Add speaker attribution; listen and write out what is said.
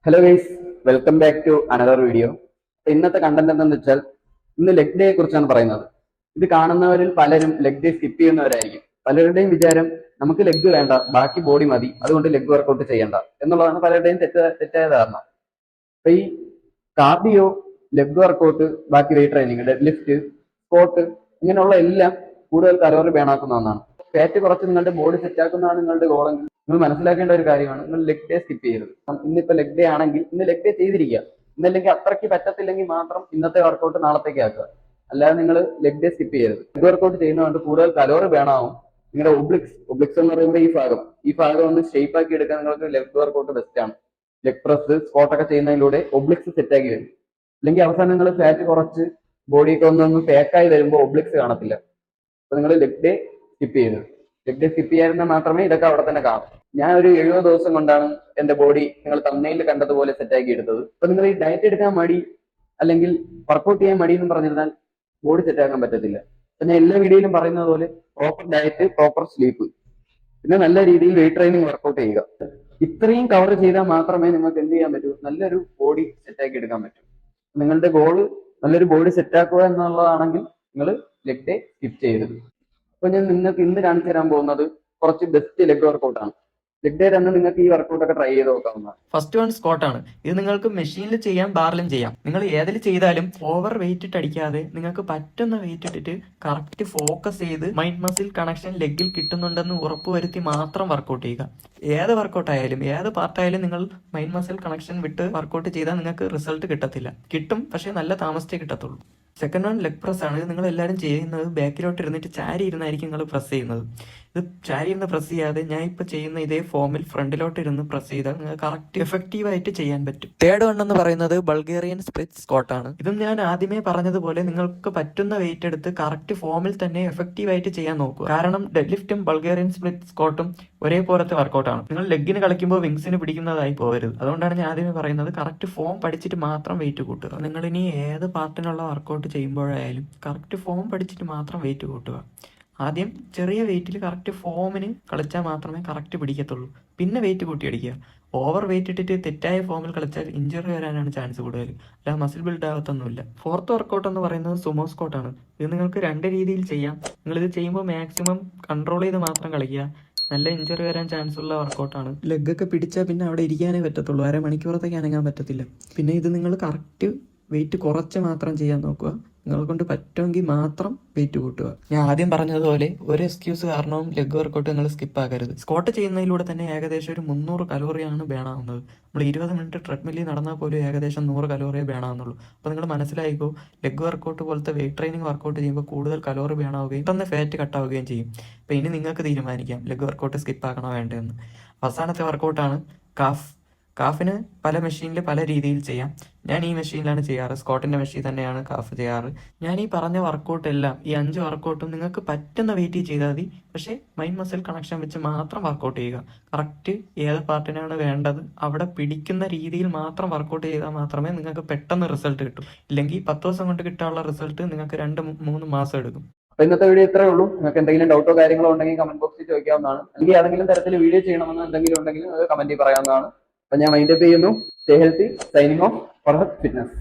Speaker 1: Hello guys, welcome back to another video. ഇന്നത്തെ content എന്താണെന്ന് വെച്ചാൽ ഇന്ന് ലെഗ് ഡേയെ കുറിച്ചാണ് പറയുന്നത്. ഇത് കാണുന്നവരിൽ പലരും ലെഗ് ഡേ സ്കിപ്പ് ചെയ്യുന്നവരായിരിക്കും. പലരുടെയും വിചാരം നമുക്ക് ലെഗ് വേണ്ട, ബാക്കി ബോഡി മതി, അതുകൊണ്ട് ലെഗ് വർക്കൗട്ട് ചെയ്യണ്ട എന്നുള്ളതാണ് പലരുടെയും തെറ്റായ ധാരണ. അപ്പൊ ഈ കാർഡിയോ, ലെഗ് വർക്കൗട്ട്, ബാക്കി wait training, dead lift, squat ഇങ്ങനെയുള്ള എല്ലാം കൂടുതൽ കലോറി ബേണാക്കുന്ന ഒന്നാണ്. ഫാറ്റ് കുറച്ച് നിങ്ങളുടെ ബോഡി സെറ്റ് ആക്കുന്നതാണ് നിങ്ങളുടെ ഗോളെങ്കിൽ നിങ്ങൾ മനസ്സിലാക്കേണ്ട ഒരു കാര്യമാണ്, നിങ്ങൾ ലെഗ് ഡേ സ്കിപ്പ് ചെയ്യരുത്. ഇന്നിപ്പോ ലെഗ് ഡേ ആണെങ്കിൽ ഇന്ന് ലെഗ് ഡേ ചെയ്തിരിക്കുക. ഇന്നല്ലെങ്കിൽ അത്രയ്ക്ക് പറ്റത്തില്ലെങ്കിൽ മാത്രം ഇന്നത്തെ വർക്കൗട്ട് നാളത്തേക്ക് ആക്കുക. അല്ലാതെ നിങ്ങൾ ലെഗ് ഡേ സ്കിപ്പ് ചെയ്യരുത്. ലെഗ് വർക്കൗട്ട് ചെയ്യുന്നതുകൊണ്ട് കൂടുതൽ കലോറി ബേണാവും. നിങ്ങളുടെ ഒബ്ലിക്സ് എന്ന് പറയുമ്പോൾ ഈ ഭാഗം ഒന്ന് ഷേപ്പ് ആക്കി എടുക്കാൻ നിങ്ങൾക്ക് ലെഗ് വർക്കൗട്ട് ബെസ്റ്റ് ആണ്. ലെഗ് പ്രസ്, സ്ക്വാട്ട് ഒക്കെ ചെയ്യുന്നതിലൂടെ ഒബ്ലിക്സ് സെറ്റ് ആക്കി വരും. അല്ലെങ്കിൽ അവസാനം നിങ്ങൾ ഫാറ്റ് കുറച്ച് ബോഡിയൊക്കെ ഒന്നൊന്ന് പാക്കായി വരുമ്പോൾ ഒബ്ലിക്സ് കാണത്തില്ല. അപ്പൊ നിങ്ങൾ ലെഗ് ഡേ സ്കിപ്പ് ചെയ്യരുത്. ലെഗ് ഡേ സ്കിപ്പ് ചെയ്യാതിരുന്നാൽ മാത്രമേ ഇതൊക്കെ അവിടെ തന്നെ കാണും. ഞാൻ ഒരു 70 ദിവസം കൊണ്ടാണ് എന്റെ ബോഡി നിങ്ങൾ തമ്മനയിൽ കണ്ടതുപോലെ സെറ്റാക്കി എടുത്തത്. അപ്പൊ നിങ്ങൾ ഈ ഡയറ്റ് എടുക്കാൻ മടി അല്ലെങ്കിൽ വർക്കൗട്ട് ചെയ്യാൻ മടി എന്ന് പറഞ്ഞിരുന്നാൽ ബോഡി സെറ്റാക്കാൻ പറ്റത്തില്ല. അപ്പൊ ഞാൻ എല്ലാ വീഡിയോയിലും പറയുന്നത് പോലെ പ്രോപ്പർ ഡയറ്റ്, പ്രോപ്പർ സ്ലീപ്പ്, പിന്നെ നല്ല രീതിയിൽ വെയിറ്റ് ട്രെയിനിങ് വർക്കൗട്ട് ചെയ്യുക. ഇത്രയും കവർ ചെയ്താൽ മാത്രമേ നിങ്ങൾക്ക് എന്ത് ചെയ്യാൻ പറ്റൂ, നല്ലൊരു ബോഡി സെറ്റാക്കി എടുക്കാൻ പറ്റൂ. നിങ്ങളുടെ ഗോള് നല്ലൊരു ബോഡി സെറ്റാക്കുക എന്നുള്ളതാണെങ്കിൽ നിങ്ങൾ ലെഗ് ഡേ സ്കിപ്പ് ചെയ്യരുത്. അപ്പൊ ഞാൻ നിങ്ങൾക്ക് ഇന്ന് കാണിച്ചു തരാൻ പോകുന്നത് കുറച്ച് ബെസ്റ്റ് ലെഗ് വർക്കൗട്ട് ആണ്. ലെഗ് ഡേ തന്നെ നിങ്ങൾക്ക് ഈ വർക്കൗട്ട് ഒക്കെ ട്രൈ ചെയ്ത് നോക്കാവുന്നതാണ്.
Speaker 2: ഫസ്റ്റ് വൺ സ്ക്വാട്ട് ആണ്. ഇത് നിങ്ങൾക്ക് മെഷീനിൽ ചെയ്യാം, ബാറിലും ചെയ്യാം. നിങ്ങൾ ഏതിൽ ചെയ്താലും ഓവർ വെയിറ്റ് ഇട്ട് അടിക്കാതെ നിങ്ങൾക്ക് പറ്റുന്ന വെയിറ്റ് ഇട്ടിട്ട് കറക്റ്റ് ഫോക്കസ് ചെയ്ത് മൈൻഡ് മസിൽ കണക്ഷൻ ലെഗിൽ കിട്ടുന്നുണ്ടെന്ന് ഉറപ്പുവരുത്തി മാത്രം വർക്കൗട്ട് ചെയ്യുക. ഏത് വർക്കൗട്ട് ആയാലും ഏത് പാർട്ടായാലും നിങ്ങൾ മൈൻഡ് മസിൽ കണക്ഷൻ വിട്ട് വർക്കൗട്ട് ചെയ്താൽ നിങ്ങൾക്ക് റിസൾട്ട് കിട്ടത്തില്ല. കിട്ടും, പക്ഷേ നല്ല താമസിച്ചേ കിട്ടത്തുള്ളൂ. സെക്കൻഡ് വൺ ലെഗ് പ്രസ് ആണ്. നിങ്ങൾ എല്ലാവരും ചെയ്യുന്നത് ബാക്കിലോട്ട് ഇരുന്നിട്ട് ചാരി ഇരുന്നായിരിക്കും നിങ്ങൾ പ്രസ് ചെയ്യുന്നത്. ഇത് ചാരി ഇരുന്ന് പ്രസ് ചെയ്യാതെ ഞാൻ ഇപ്പൊ ചെയ്യുന്ന ഇതേ ഫോമിൽ ഫ്രണ്ടിലോട്ട് ഇരുന്ന് പ്രസ് ചെയ്താൽ നിങ്ങൾക്ക് കറക്റ്റ് എഫക്റ്റീവ് ആയിട്ട് ചെയ്യാൻ പറ്റും. തേർഡ് വൺ എന്ന് പറയുന്നത് ബൾഗേറിയൻ സ്പ്ലിറ്റ് സ്ക്വാട്ട് ആണ്. ഇതും ഞാൻ ആദ്യമേ പറഞ്ഞതുപോലെ നിങ്ങൾക്ക് പറ്റുന്ന വെയിറ്റ് എടുത്ത് കറക്റ്റ് ഫോമിൽ തന്നെ എഫക്റ്റീവ് ആയിട്ട് ചെയ്യാൻ നോക്കുക. കാരണം ഡെഡ് ലിഫ്റ്റും ബൾഗേറിയൻ സ്പ്ലിറ്റ് സ്ക്വാട്ടും ഒരേപോലത്തെ വർക്കൗട്ടാണ്. നിങ്ങൾ ലെഗിന് കളിക്കുമ്പോൾ വിങ്സിന് പിടിക്കുന്നതായി പോകരുത്. അതുകൊണ്ടാണ് ഞാൻ ആദ്യമേ പറയുന്നത് കറക്റ്റ് ഫോം പഠിച്ചിട്ട് മാത്രം വെയിറ്റ് കൂട്ടുക. നിങ്ങൾ ഇനി ഏത് പാർട്ടിനുള്ള വർക്കൗട്ട് ചെയ്യുമ്പോഴായാലും കറക്റ്റ് ഫോം പഠിച്ചിട്ട് മാത്രം വെയിറ്റ് കൂട്ടുക. ആദ്യം ചെറിയ വെയിറ്റിൽ കറക്റ്റ് ഫോമിന് കളിച്ചാൽ മാത്രമേ കറക്റ്റ് പിടിക്കത്തുള്ളൂ. പിന്നെ വെയിറ്റ് കൂട്ടി അടിക്കുക. ഓവർ വെയിറ്റ് ഇട്ടിട്ട് തെറ്റായ ഫോമിൽ കളിച്ചാൽ ഇഞ്ചറി വരാനാണ് ചാൻസ് കൂടുതൽ, അല്ല മസിൽ ബിൽഡ് ആകത്തൊന്നുമില്ല. ഫോർത്ത് വർക്കൗട്ട് എന്ന് പറയുന്നത് സുമോ സ്ക്വാട്ട് ആണ്. ഇത് നിങ്ങൾക്ക് രണ്ട് രീതിയിൽ ചെയ്യാം. നിങ്ങളിത് ചെയ്യുമ്പോൾ മാക്സിമം കൺട്രോൾ ചെയ്ത് മാത്രം കളിക്കുക. നല്ല ഇഞ്ചറി വരാൻ ചാൻസ് ഉള്ള വർക്കൗട്ടാണ്. ലെഗൊക്കെ പിടിച്ചാൽ പിന്നെ അവിടെ ഇരിക്കാനേ പറ്റത്തുള്ളൂ, അരമണിക്കൂറത്തേക്ക് അനങ്ങാൻ പറ്റത്തില്ല. പിന്നെ ഇത് നിങ്ങൾ കറക്റ്റ് വെയിറ്റ് കുറച്ച് മാത്രം ചെയ്യാൻ നോക്കുക. നിങ്ങളെ കൊണ്ട് പറ്റുമെങ്കിൽ മാത്രം വെയിറ്റ് കൂട്ടുക. ഞാൻ ആദ്യം പറഞ്ഞതുപോലെ ഒരു എക്സ്ക്യൂസ് കാരണവും ലെഗ് വർക്കൗട്ട് നിങ്ങൾ സ്കിപ്പ് ആക്കരുത്. സ്ക്വാട്ട് ചെയ്യുന്നതിലൂടെ തന്നെ ഏകദേശം ഒരു 300 കലോറിയാണ് ബേണാവുന്നത്. നമ്മൾ 20 മിനിറ്റ് ട്രെഡ്മില്ലിൽ നടന്നാൽ പോലും ഏകദേശം 100 കലോറിയെ ബേണാവുന്നുള്ളൂ. അപ്പോൾ നിങ്ങൾ മനസ്സിലായിക്കോ, ലെഗ് വർക്കൗട്ട് പോലത്തെ വെയിറ്റ് ട്രെയിനിങ് വർക്കൗട്ട് ചെയ്യുമ്പോൾ കൂടുതൽ കലോറി ബേണാവുകയും പെട്ടെന്ന് ഫാറ്റ് കട്ടാവുകയും ചെയ്യും. അപ്പോൾ ഇനി നിങ്ങൾക്ക് തീരുമാനിക്കാം ലെഗ് വർക്കൗട്ട് സ്കിപ്പ് ആക്കണോ വേണ്ടതെന്ന്. അവസാനത്തെ വർക്കൗട്ടാണ് കാഫ്. കാഫിന് പല മെഷീനിൽ പല രീതിയിൽ ചെയ്യാം. ഞാൻ ഈ മെഷീനിലാണ് ചെയ്യാറ്. സ്ക്വാട്ടിന്റെ മെഷീൻ തന്നെയാണ് കാഫ് ചെയ്യാറ്. ഞാൻ ഈ പറഞ്ഞ വർക്കൗട്ട് എല്ലാം, ഈ 5 വർക്കൗട്ടും നിങ്ങൾക്ക് പറ്റുന്ന വെയിറ്റ് ചെയ്താൽ മതി. പക്ഷേ മൈൻഡ് മസിൽ കണക്ഷൻ വെച്ച് മാത്രം വർക്കൗട്ട് ചെയ്യുക. കറക്റ്റ് ഏത് പാർട്ടിനാണ് വേണ്ടത് അവിടെ പിടിക്കുന്ന രീതിയിൽ മാത്രം വർക്കൗട്ട് ചെയ്താൽ മാത്രമേ നിങ്ങൾക്ക് പെട്ടെന്ന് റിസൾട്ട് കിട്ടും. ഇല്ലെങ്കിൽ 10 ദിവസം കൊണ്ട് കിട്ടാനുള്ള റിസൾട്ട് നിങ്ങൾക്ക് 2-3 മാസം എടുക്കും.
Speaker 1: അപ്പൊ ഇന്നത്തെ വീഡിയോ ഇത്രേ ഉള്ളൂ. നിങ്ങൾക്ക് എന്തെങ്കിലും ഡൗട്ടോ കാര്യങ്ങളോ ഉണ്ടെങ്കിൽ കമന്റ് ബോക്സിൽ ചോദിക്കാവുന്നതാണ്. അല്ലെങ്കിൽ ഏതെങ്കിലും തരത്തിൽ വീഡിയോ ചെയ്യണമെന്ന് എന്തെങ്കിലും ഉണ്ടെങ്കിൽ അത് കമന്റിൽ പറയാവുന്നതാണ്. അപ്പൊ ഞാൻ മൈൻഡ് അപ്പ് ചെയ്യുന്നു. Stay healthy. Signing off. Farhath fitness.